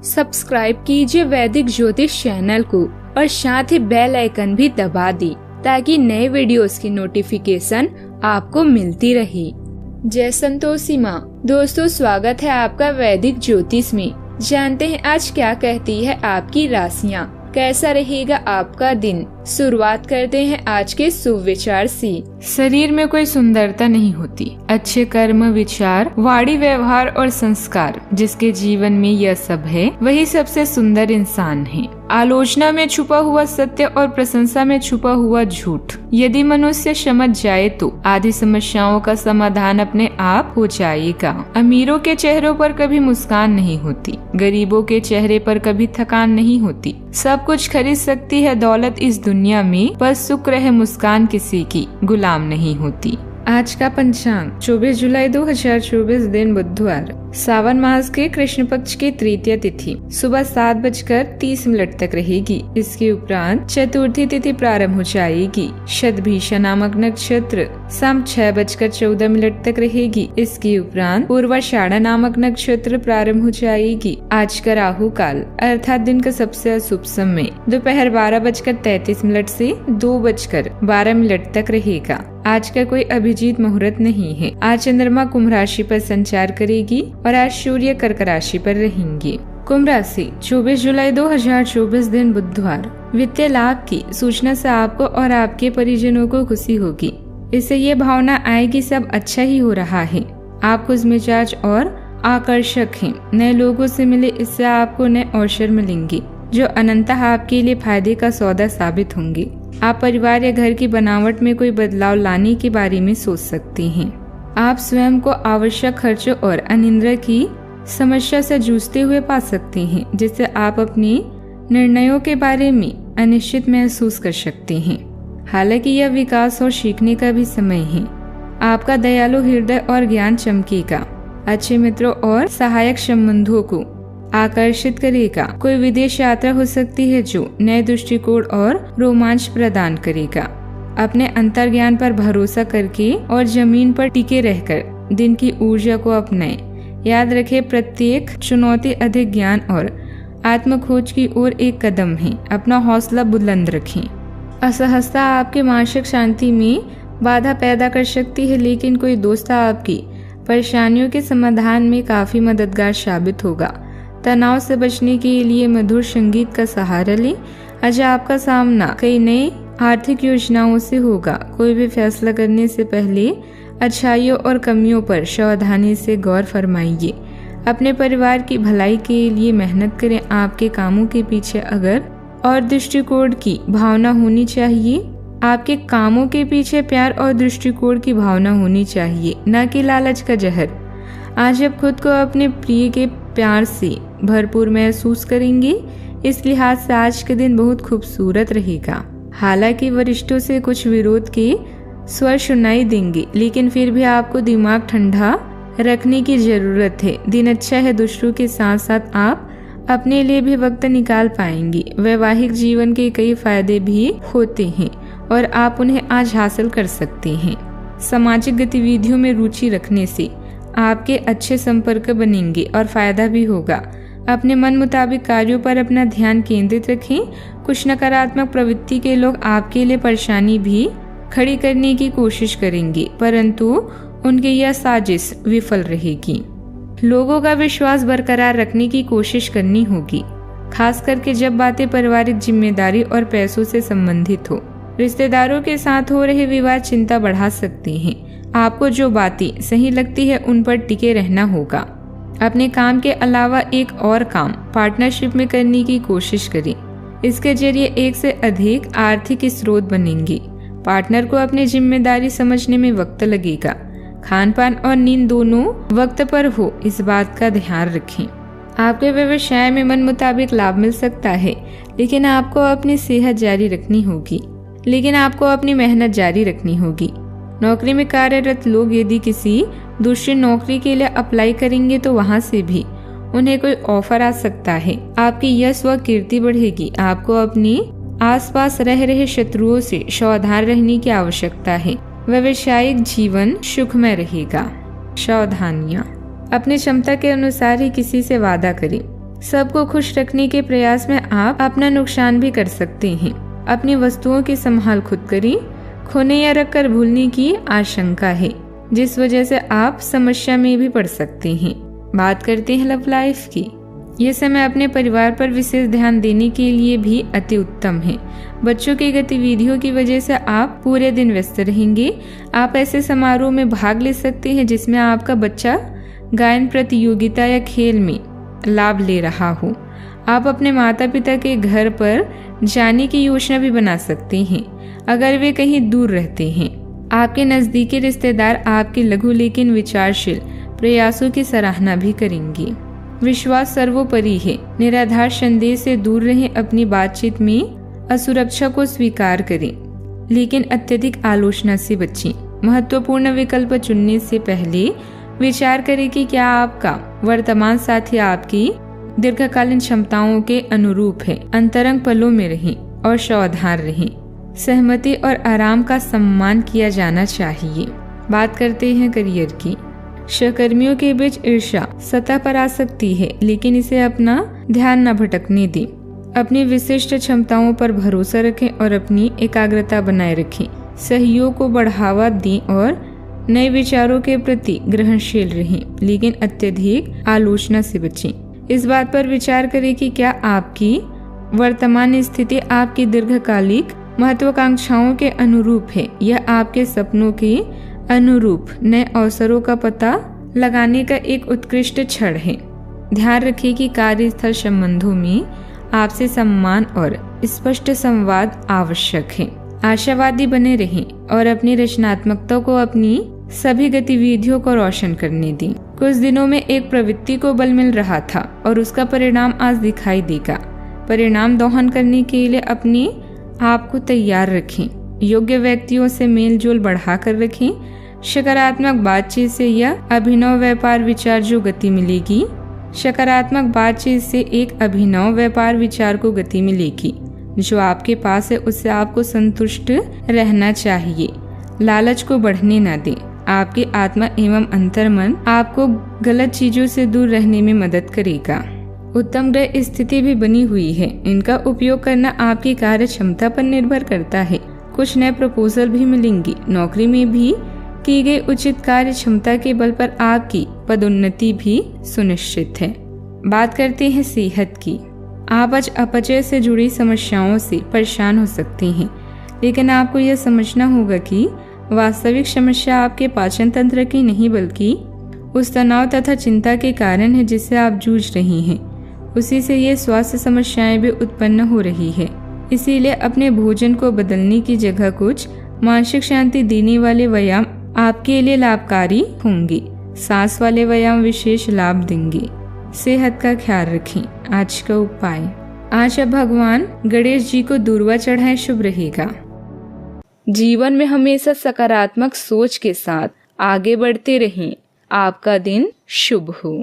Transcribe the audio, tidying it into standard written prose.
Subscribe कीजिए वैदिक ज्योतिष चैनल को और साथ ही बेल आइकन भी दबा दी ताकि नए वीडियोस की नोटिफिकेशन आपको मिलती रहे। जय संतोषी माँ। दोस्तों, स्वागत है आपका वैदिक ज्योतिष में। जानते हैं आज क्या कहती है आपकी राशियाँ, कैसा रहेगा आपका दिन। शुरुआत करते हैं आज के शुभ विचार से। शरीर में कोई सुंदरता नहीं होती, अच्छे कर्म, विचार, वाणी, व्यवहार और संस्कार जिसके जीवन में यह सब है वही सबसे सुंदर इंसान है। आलोचना में छुपा हुआ सत्य और प्रशंसा में छुपा हुआ झूठ। यदि मनुष्य समझ जाए तो आधी समस्याओं का समाधान अपने आप हो जाएगा। अमीरों के चेहरों पर कभी मुस्कान नहीं होती, गरीबों के चेहरे पर कभी थकान नहीं होती। सब कुछ खरीद सकती है दौलत इस दुनिया में, पर शुक्र है मुस्कान किसी की गुलाम नहीं होती। आज का पंचांग 24 जुलाई 2024 दिन बुधवार, सावन मास के कृष्ण पक्ष की तृतीय तिथि सुबह 7:30 तक रहेगी। इसके उपरांत चतुर्थी तिथि प्रारंभ हो जाएगी। शतभिषा नामक नक्षत्र शाम 6:14 तक रहेगी। इसके उपरांत पूर्वाषाढ़ा नामक नक्षत्र प्रारंभ हो जाएगी। आज का राहु काल अर्थात दिन का सबसे अशुभ समय दोपहर 12:33 से 2:12 तक रहेगा। आज का कोई अभिजीत मुहूर्त नहीं है। आज चंद्रमा कुंभ राशि पर संचार करेगी और आज सूर्य कर्क राशि पर रहेंगे। कुंभ राशि 24 जुलाई 2024 दिन बुधवार, वित्तीय लाभ की सूचना से आपको और आपके परिजनों को खुशी होगी। इससे ये भावना आएगी सब अच्छा ही हो रहा है। आप खुश मिजाज और आकर्षक हैं। नए लोगों से मिले, इससे आपको नए अवसर मिलेंगे जो अनंतः आपके लिए फायदे का सौदा साबित होंगे। आप परिवार या घर की बनावट में कोई बदलाव लाने के बारे में सोच सकते हैं। आप स्वयं को आवश्यक खर्चों और अनिद्रा की समस्या से जूझते हुए पा सकते हैं, जिससे आप अपने निर्णयों के बारे में अनिश्चित महसूस कर सकते हैं। हालांकि यह विकास और सीखने का भी समय है। आपका दयालु हृदय और ज्ञान चमकेगा। अच्छे मित्रों और सहायक संबंधों को आकर्षित करेगा। कोई विदेश यात्रा हो सकती है जो नए दृष्टिकोण और रोमांच प्रदान करेगा। अपने अंतर्ज्ञान पर भरोसा करके और जमीन पर टिके रहकर दिन की ऊर्जा को अपनाएं। याद रखें, प्रत्येक चुनौती अधिक ज्ञान और आत्मखोज की ओर एक कदम है। अपना हौसला बुलंद रखें। असहजता आपके मानसिक शांति में बाधा पैदा कर सकती है, लेकिन कोई दोस्त आपकी परेशानियों के समाधान में काफी मददगार साबित होगा। तनाव से बचने के लिए मधुर संगीत का सहारा लें। आज आपका सामना कई नई आर्थिक योजनाओं से होगा। कोई भी फैसला करने से पहले अच्छाइयों और कमियों पर सावधानी से गौर फरमाइए। अपने परिवार की भलाई के लिए मेहनत करें। आपके कामों के पीछे अगर और दृष्टिकोण की भावना होनी चाहिए। आपके कामों के पीछे प्यार और दृष्टिकोण की भावना होनी चाहिए, न कि लालच का जहर। आज आप खुद को अपने प्रिय के प्यार से भरपूर महसूस करेंगे। इस लिहाज से आज के दिन बहुत खूबसूरत रहेगा। हालांकि वरिष्ठों से कुछ विरोध के स्वर सुनाई देंगे, लेकिन फिर भी आपको दिमाग ठंडा रखने की जरूरत है। दिन अच्छा है। दूसरों के साथ साथ आप अपने लिए भी वक्त निकाल पाएंगे। वैवाहिक जीवन के कई फायदे भी होते हैं और आप उन्हें आज हासिल कर सकते हैं। सामाजिक गतिविधियों में रुचि रखने से आपके अच्छे संपर्क बनेंगे और फायदा भी होगा। अपने मन मुताबिक कार्यों पर अपना ध्यान केंद्रित रखें। कुछ नकारात्मक प्रवृत्ति के लोग आपके लिए परेशानी भी खड़ी करने की कोशिश करेंगे, परंतु उनकी यह साजिश विफल रहेगी। लोगों का विश्वास बरकरार रखने की कोशिश करनी होगी, खास करके जब बातें पारिवारिक जिम्मेदारी और पैसों से संबंधित हो। रिश्तेदारों के साथ हो रहे विवाद चिंता बढ़ा सकते हैं। आपको जो बातें सही लगती है उन पर टिके रहना होगा। अपने काम के अलावा एक और काम पार्टनरशिप में करने की कोशिश करें। इसके जरिए एक से अधिक आर्थिक स्रोत बनेंगे। पार्टनर को अपनी जिम्मेदारी समझने में वक्त लगेगा। खान पान और नींद दोनों वक्त पर हो, इस बात का ध्यान रखें। आपके व्यवसाय में मन मुताबिक लाभ मिल सकता है, लेकिन आपको अपनी मेहनत जारी रखनी होगी। नौकरी में कार्यरत लोग यदि किसी दूसरी नौकरी के लिए अप्लाई करेंगे तो वहां से भी उन्हें कोई ऑफर आ सकता है। आपकी यश व कीर्ति बढ़ेगी। आपको अपने आसपास रह रहे शत्रुओं से सावधान रहने की आवश्यकता है। व्यवसायिक जीवन सुखमय रहेगा। सावधानियाँ, अपनी क्षमता के अनुसार ही किसी से वादा करें। सबको खुश रखने के प्रयास में आप अपना नुकसान भी कर सकते हैं। अपनी वस्तुओं की संभाल खुद करें। खोने या रख कर भूलने की आशंका है, जिस वजह से आप समस्या में भी पड़ सकते हैं। बात करते हैं लव लाइफ की। ये समय अपने परिवार पर विशेष ध्यान देने के लिए भी अति उत्तम है। बच्चों की गतिविधियों की वजह से आप पूरे दिन व्यस्त रहेंगे। आप ऐसे समारोह में भाग ले सकते हैं जिसमें आपका बच्चा गायन प्रतियोगिता या खेल में लाभ ले रहा हो। आप अपने माता पिता के घर पर जाने की योजना भी बना सकते हैं अगर वे कहीं दूर रहते हैं। आपके नजदीकी रिश्तेदार आपके लघु लेकिन विचारशील प्रयासों की सराहना भी करेंगे। विश्वास सर्वोपरि है। निराधार संदेह से दूर रहें। अपनी बातचीत में असुरक्षा को स्वीकार करें, लेकिन अत्यधिक आलोचना से बचें। महत्वपूर्ण विकल्प चुनने से पहले विचार करें कि क्या आपका वर्तमान साथी आपकी दीर्घकालीन क्षमताओं के अनुरूप है। अंतरंग पलों में रहें और सावधान रहें। सहमति और आराम का सम्मान किया जाना चाहिए। बात करते हैं करियर की। सहकर्मियों के बीच ईर्ष्या सतह पर आ सकती है, लेकिन इसे अपना ध्यान न भटकने दें। अपनी विशिष्ट क्षमताओं पर भरोसा रखें और अपनी एकाग्रता बनाए रखें। सहयोग को बढ़ावा दें और नए विचारों के प्रति ग्रहणशील रहें, लेकिन अत्यधिक आलोचना से बचें। इस बात पर विचार करें कि क्या आपकी वर्तमान स्थिति आपकी दीर्घकालिक महत्वाकांक्षाओं के अनुरूप है या आपके सपनों के अनुरूप नए अवसरों का पता लगाने का एक उत्कृष्ट क्षण है। ध्यान रखें कि कार्यस्थल संबंधों में आपसे सम्मान और स्पष्ट संवाद आवश्यक है। आशावादी बने रहें और अपनी रचनात्मकता को अपनी सभी गतिविधियों को रोशन करने दें। कुछ दिनों में एक प्रवृत्ति को बल मिल रहा था और उसका परिणाम आज दिखाई देगा। परिणाम दोहन करने के लिए अपने आप को तैयार रखें। योग्य व्यक्तियों से मेल जोल बढ़ा कर रखें। सकारात्मक बातचीत से यह अभिनव व्यापार विचार जो गति मिलेगी। सकारात्मक बातचीत से एक अभिनव व्यापार विचार को गति मिलेगी। जो आपके पास है उससे आपको संतुष्ट रहना चाहिए। लालच को बढ़ने न दें। आपकी आत्मा एवं अंतर्मन आपको गलत चीजों से दूर रहने में मदद करेगा। उत्तम ग्रह स्थिति भी बनी हुई है। इनका उपयोग करना आपकी कार्य क्षमता पर निर्भर करता है। कुछ नए प्रपोजल भी मिलेंगे। नौकरी में भी की गई उचित कार्य क्षमता के बल पर आपकी पदोन्नति भी सुनिश्चित है। बात करते हैं सेहत की। आप आज अपचय से जुड़ी समस्याओं से परेशान हो सकते हैं, लेकिन आपको यह समझना होगा कि वास्तविक समस्या आपके पाचन तंत्र की नहीं बल्कि उस तनाव तथा चिंता के कारण है जिससे आप जूझ रहे हैं। उसी से ये स्वास्थ्य समस्याएं भी उत्पन्न हो रही है। इसीलिए अपने भोजन को बदलने की जगह कुछ मानसिक शांति देने वाले व्यायाम आपके लिए लाभकारी होंगे। सांस वाले व्यायाम विशेष लाभ देंगे। सेहत का ख्याल रखें। आज का उपाय, आज आप भगवान गणेश जी को दूर्वा चढ़ाएं, शुभ रहेगा। जीवन में हमेशा सकारात्मक सोच के साथ आगे बढ़ते रहें। आपका दिन शुभ हो।